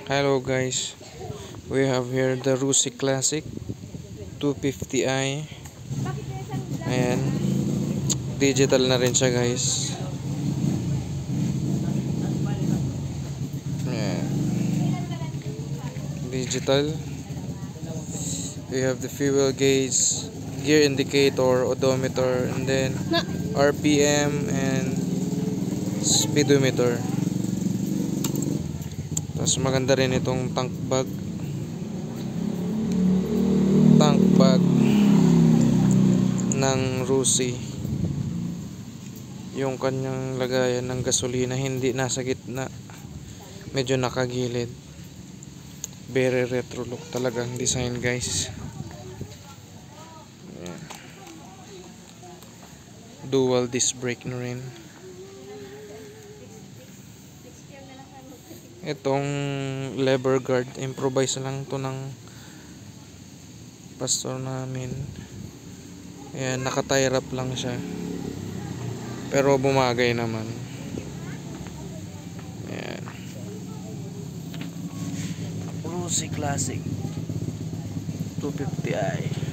Hello guys, we have here the Rusi Classic 250i. Ayan, digital na rin siya guys. Ayan, digital. We have the fuel gauge, gear indicator, odometer, and then RPM and speedometer. Tapos maganda rin itong tank bag ng Rusi. Yung kanyang lagayan ng gasolina hindi nasa gitna, medyo nakagilid. Very retro look talagang design guys. Ayan. Dual disc brake na rin. Itong lever guard, improvise lang to ng pastor namin. Ayan, naka-tie wrap lang siya. Pero bumagay naman. Ayan. Rusi Classic 250i.